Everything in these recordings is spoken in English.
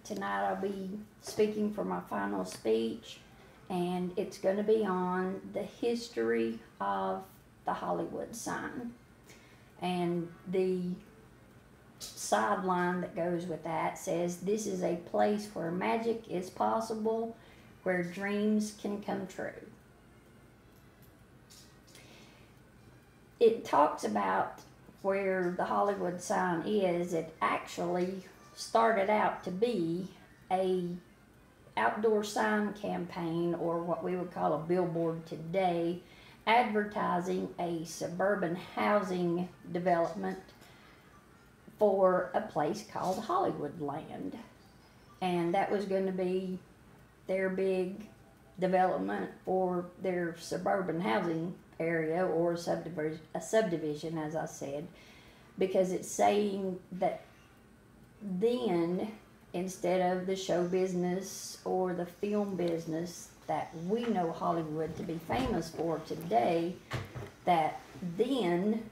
tonight I'll be speaking for my final speech, and it's going to be on the history of the Hollywood sign. And the sideline that goes with that says, "This is a place where magic is possible, where dreams can come true." It talks about where the Hollywood sign is. It actually started out to be a outdoor sign campaign, or what we would call a billboard today, advertising a suburban housing development for a place called Hollywood Land. And that was going to be their big development for their suburban housing area, or a subdivision, as I said, because it's saying that then, instead of the show business or the film business that we know Hollywood to be famous for today, that then,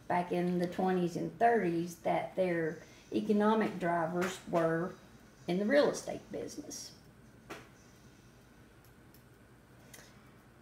back in the 20s and 30s, that their economic drivers were in the real estate business.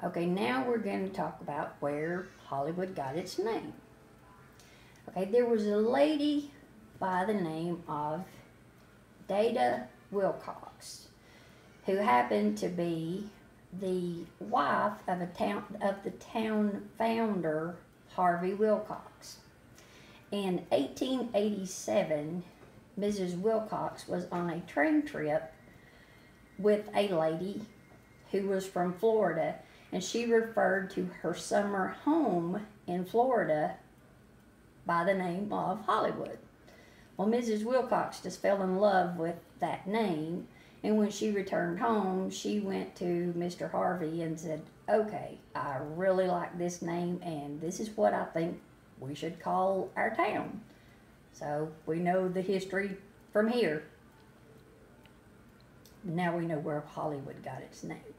Okay, now we're going to talk about where Hollywood got its name. Okay, there was a lady by the name of Dada Wilcox, who happened to be the wife of the town founder, Harvey Wilcox. In 1887, Mrs. Wilcox was on a train trip with a lady who was from Florida, and she referred to her summer home in Florida by the name of Hollywood. Well, Mrs. Wilcox just fell in love with that name, and when she returned home, she went to Mr. Harvey and said, "Okay, I really like this name, and this is what I think we should call our town." So we know the history from here. Now we know where Hollywood got its name.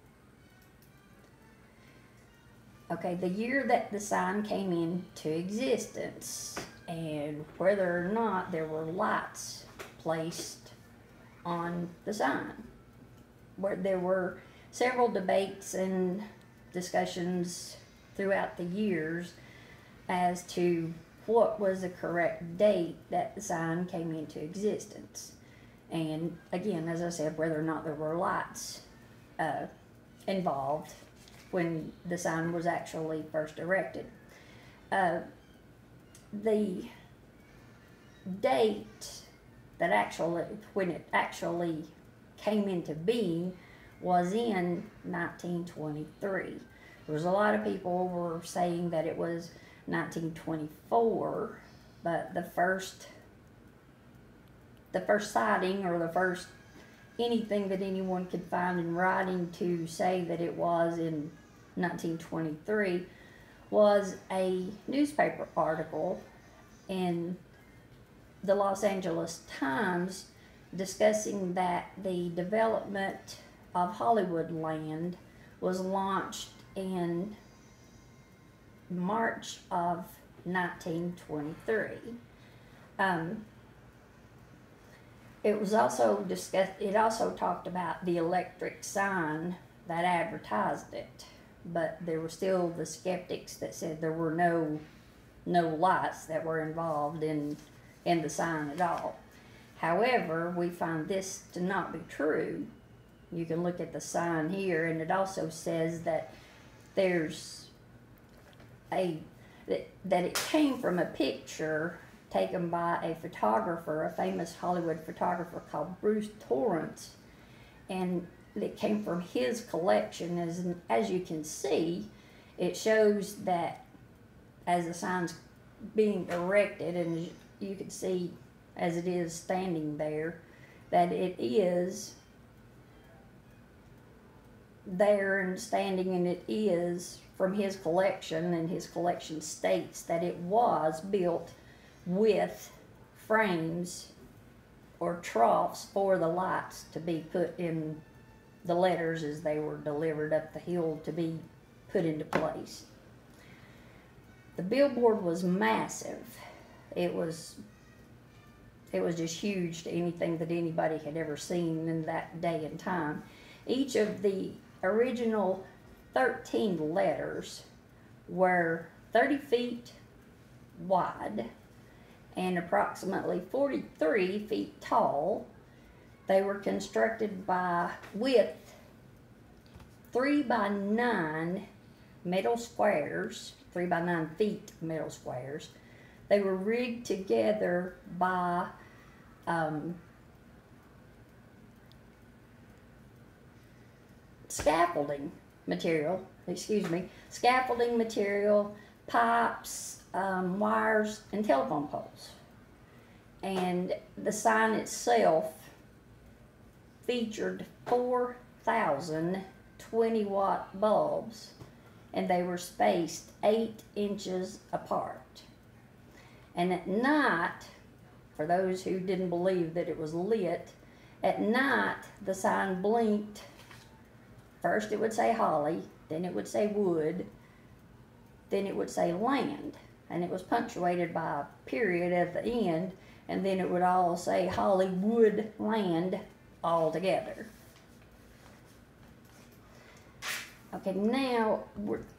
Okay, the year that the sign came into existence, and whether or not there were lights placed on the sign. Where there were several debates and discussions throughout the years as to what was the correct date that the sign came into existence. And again, as I said, whether or not there were lights involved when the sign was actually first erected. The date that when it actually came into being was in 1923. There was a lot of people were saying that it was 1924, but the first sighting, or the first anything that anyone could find in writing to say that it was in 1923 was a newspaper article in the Los Angeles Times discussing that the development of Hollywood Land was launched in March of 1923. It was also discussed. It also talked about the electric sign that advertised it, but there were still the skeptics that said there were no lights that were involved in the sign at all. However, we find this to not be true. You can look at the sign here, and it also says that there's that it came from a picture taken by a photographer, a famous Hollywood photographer called Bruce Torrance, and it came from his collection. As you can see, it shows that as the sign's being erected, and you can see as it is standing there, that it is there and standing, and it is from his collection, and his collection states that it was built with frames or troughs for the lights to be put in the letters as they were delivered up the hill to be put into place. The billboard was massive. It was it was just huge to anything that anybody had ever seen in that day and time. Each of the original 13 letters were 30 feet wide and approximately 43 feet tall. They were constructed with 3 by 9 metal squares, 3 by 9 feet metal squares. They were rigged together by scaffolding material, pipes, wires, and telephone poles. And the sign itself featured 4,000 20-watt bulbs, and they were spaced 8 inches apart. And at night, for those who didn't believe that it was lit, at night the sign blinked. First it would say Holly, then it would say wood, then it would say land, and it was punctuated by a period at the end, and then it would all say Hollywood land all together. Okay, now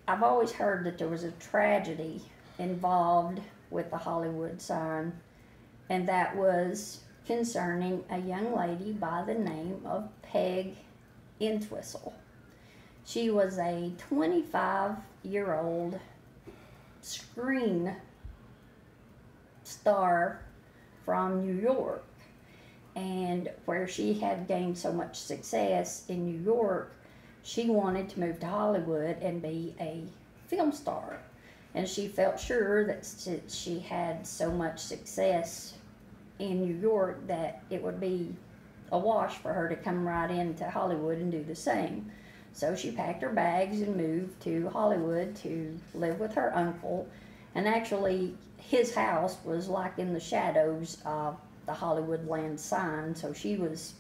I've always heard that there was a tragedy involved with the Hollywood sign, and that was concerning a young lady by the name of Peg Entwistle. She was a 25-year-old screen star from New York, and where she had gained so much success in New York, she wanted to move to Hollywood and be a film star. And she felt sure that since she had so much success in New York that it would be a wash for her to come right into Hollywood and do the same. So she packed her bags and moved to Hollywood to live with her uncle. And actually, his house was like in the shadows of the Hollywood land sign, so she was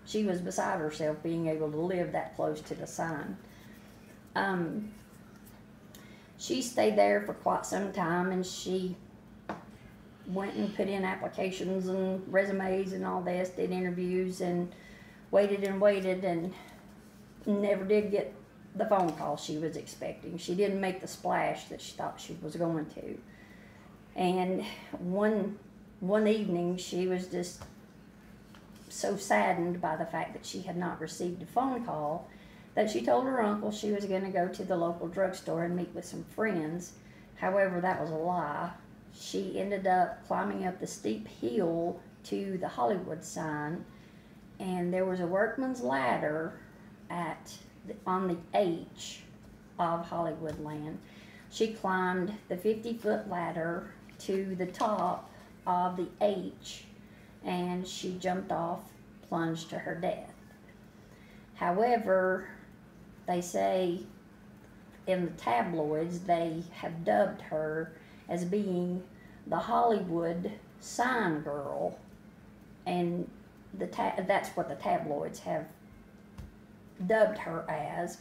beside herself being able to live that close to the sign. She stayed there for quite some time, and she went and put in applications and resumes and all this, did interviews, and waited and never did get the phone call she was expecting. She didn't make the splash that she thought she was going to. And one evening, she was just so saddened by the fact that she had not received a phone call that she told her uncle she was going to go to the local drugstore and meet with some friends. However, that was a lie. She ended up climbing up the steep hill to the Hollywood sign, and there was a workman's ladder on the H of Hollywood land. She climbed the 50-foot ladder to the top of the H, and she jumped off, plunged to her death. However, they say in the tabloids they have dubbed her as being the Hollywood sign girl, and that's what the tabloids have dubbed her as.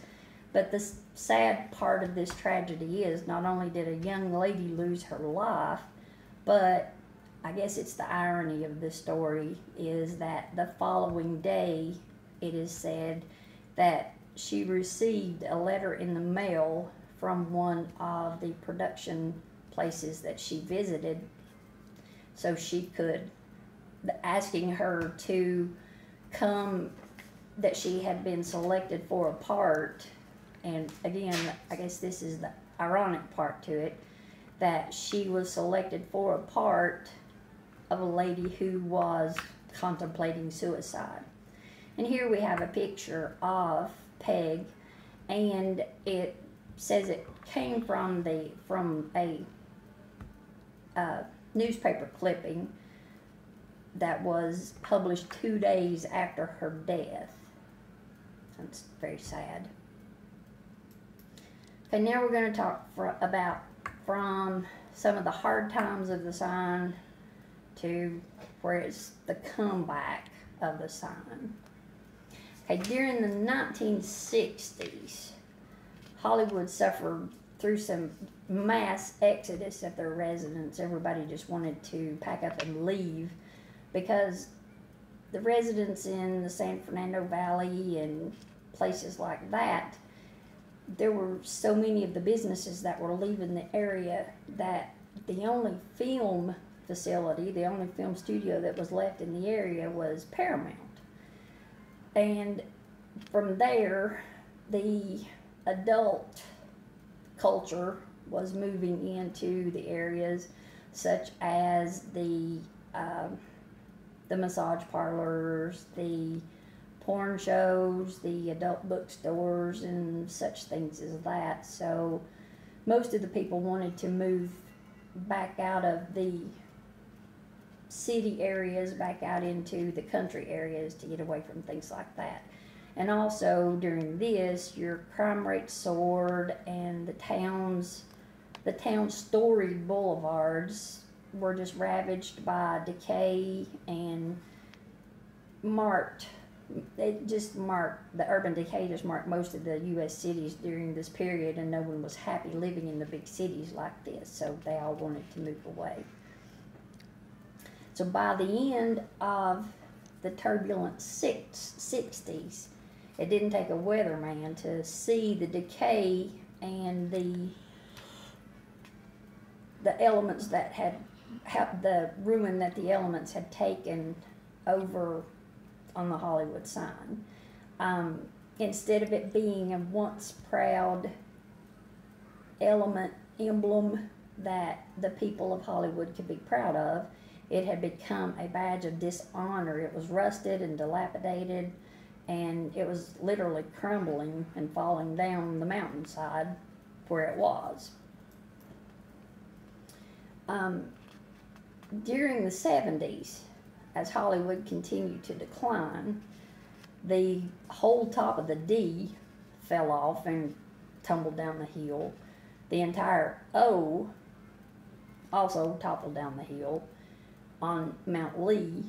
But the sad part of this tragedy is not only did a young lady lose her life, but I guess it's the irony of this story is that the following day it is said that she received a letter in the mail from one of the production places that she visited, so she could, asking her to come, that she had been selected for a part. And again, I guess this is the ironic part to it, that she was selected for a part of a lady who was contemplating suicide. And here we have a picture of Peg, and it says it came from a newspaper clipping that was published 2 days after her death. That's very sad. Okay, now we're going to talk about from some of the hard times of the sign to where it's the comeback of the sign. Okay, during the 1960s, Hollywood suffered through some mass exodus of their residents. Everybody just wanted to pack up and leave because the residents in the San Fernando Valley and places like that, there were so many of the businesses that were leaving the area that the only film facility, the only film studio that was left in the area was Paramount. And from there, the adult culture was moving into the areas such as the massage parlors, the porn shows, the adult bookstores, and such things as that. So most of the people wanted to move back out of the city areas, back out into the country areas to get away from things like that. And also during this, your crime rate soared, and the town's storied boulevards were just ravaged by decay and the urban decay just marked most of the U.S. cities during this period, and no one was happy living in the big cities like this, so they all wanted to move away. So by the end of the turbulent 60s, it didn't take a weatherman to see the decay and the elements that the ruin that the elements had taken over on the Hollywood sign. Instead of it being a once proud emblem that the people of Hollywood could be proud of, it had become a badge of dishonor. It was rusted and dilapidated, and it was literally crumbling and falling down the mountainside where it was. During the 70s, as Hollywood continued to decline, the whole top of the D fell off and tumbled down the hill. The entire O also toppled down the hill on Mount Lee,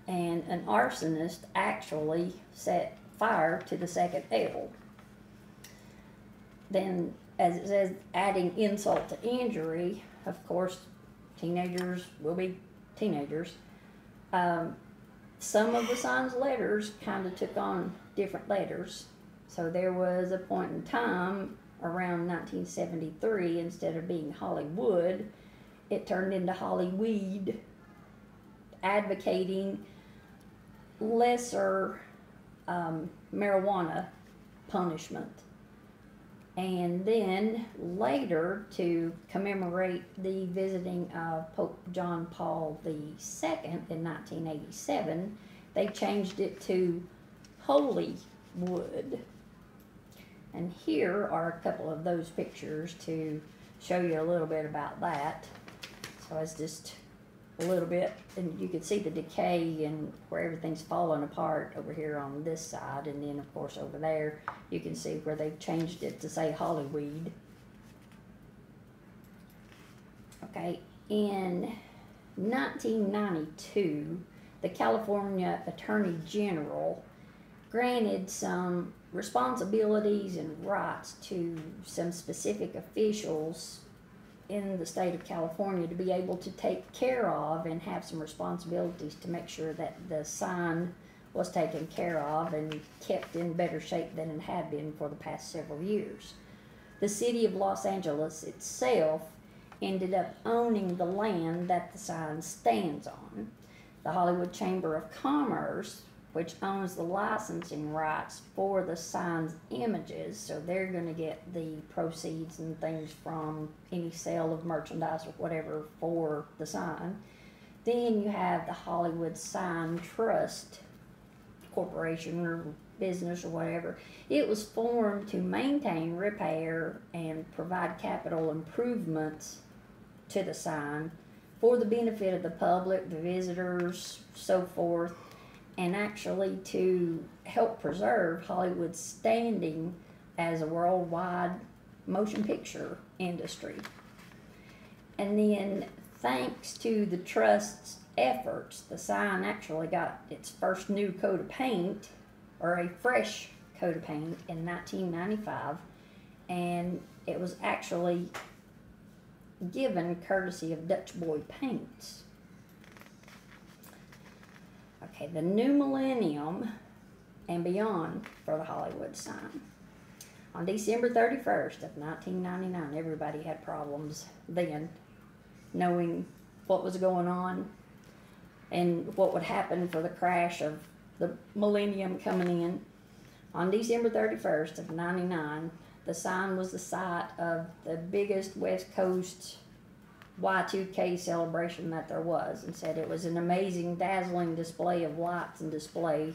and an arsonist actually set fire to the second L. Then, as it says, adding insult to injury, of course, teenagers will be teenagers. Some of the sign's letters kind of took on different letters. So there was a point in time around 1973, instead of being Hollywood, it turned into Hollyweed, advocating lesser marijuana punishment. And then later, to commemorate the visiting of Pope John Paul II in 1987, they changed it to Holy Wood. And here are a couple of those pictures to show you a little bit about that. So it's just a little bit, and you can see the decay and where everything's falling apart over here on this side, and then of course over there you can see where they've changed it to say Hollyweed. Okay, in 1992, the California Attorney General granted some responsibilities and rights to some specific officials in the state of California to be able to take care of and have some responsibilities to make sure that the sign was taken care of and kept in better shape than it had been for the past several years. The city of Los Angeles itself ended up owning the land that the sign stands on. The Hollywood Chamber of Commerce, which owns the licensing rights for the sign's images, so they're going to get the proceeds and things from any sale of merchandise or whatever for the sign. Then you have the Hollywood Sign Trust Corporation or business or whatever. It was formed to maintain, repair, and provide capital improvements to the sign for the benefit of the public, the visitors, so forth, and actually to help preserve Hollywood's standing as a worldwide motion picture industry. And then, thanks to the Trust's efforts, the sign actually got its first new coat of paint, or a fresh coat of paint, in 1995, and it was actually given courtesy of Dutch Boy Paints. Okay, the new millennium and beyond for the Hollywood sign. On December 31st of 1999, everybody had problems then knowing what was going on and what would happen for the crash of the millennium coming in. On December 31st of 99, the sign was the site of the biggest West Coast Y2K celebration that there was, and said it was an amazing, dazzling display of lights and display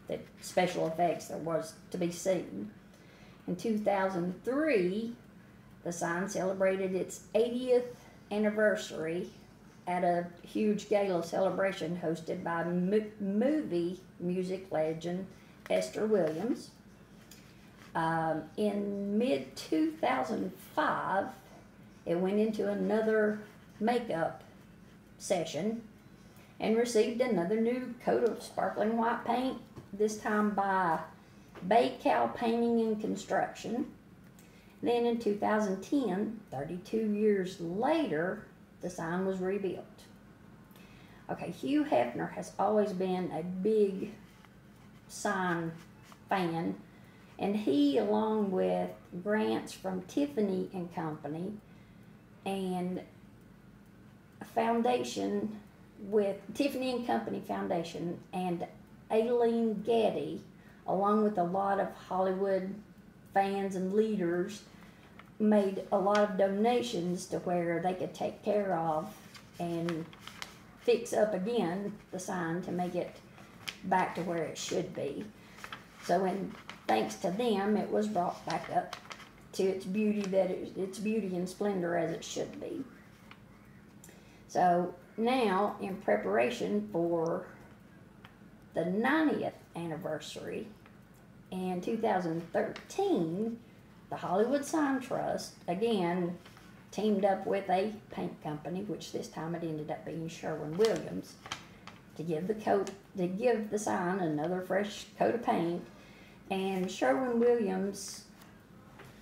that special effects there was to be seen. In 2003, the sign celebrated its 80th anniversary at a huge gala celebration hosted by movie music legend Esther Williams. In mid-2005, it went into another makeup session and received another new coat of sparkling white paint, this time by Bay Cow Painting and Construction. Then in 2010, 32 years later, the sign was rebuilt. Okay, Hugh Hefner has always been a big sign fan, and he, along with grants from Tiffany and Company and a foundation with Tiffany and Company Foundation and Aileen Getty, along with a lot of Hollywood fans and leaders, made a lot of donations to where they could take care of and fix up again the sign to make it back to where it should be. So, thanks to them, it was brought back up to its beauty its beauty and splendor as it should be. So now, in preparation for the 90th anniversary in 2013, the Hollywood Sign Trust again teamed up with a paint company, which this time it ended up being Sherwin-Williams, to give the sign another fresh coat of paint. And Sherwin-Williams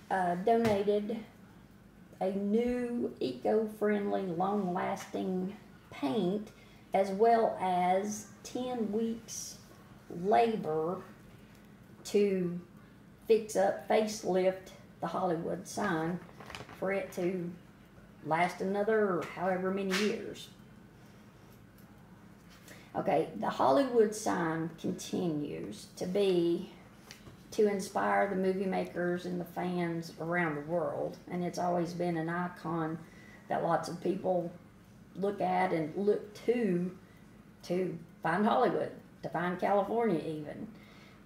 donated a new eco-friendly, long-lasting paint, as well as 10 weeks labor to fix up, facelift the Hollywood sign for it to last another however many years. Okay, the Hollywood sign continues to inspire the movie makers and the fans around the world, and it's always been an icon that lots of people look at and look to find Hollywood, to find California even.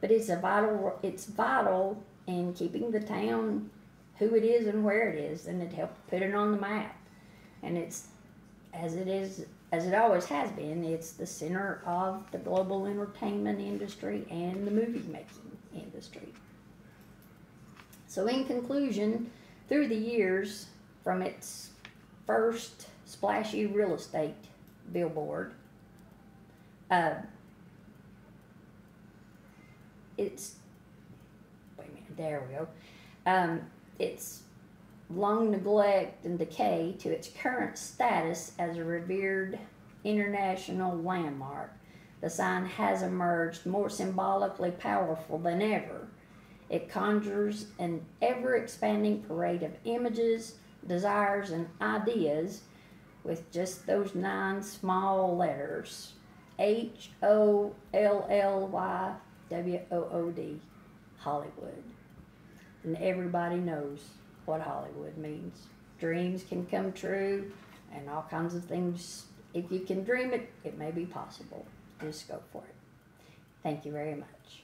But it's vital in keeping the town who it is and where it is, and it helped put it on the map. And it's, as it always has been, it's the center of the global entertainment industry and the movie making industry. So in conclusion, through the years, from its first splashy real estate billboard, its long neglect and decay to its current status as a revered international landmark, the sign has emerged more symbolically powerful than ever. It conjures an ever-expanding parade of images, desires, and ideas with just those 9 small letters: HOLLYWOOD, Hollywood. And everybody knows what Hollywood means. Dreams can come true, and all kinds of things. If you can dream it, it may be possible. Just go for it. Thank you very much.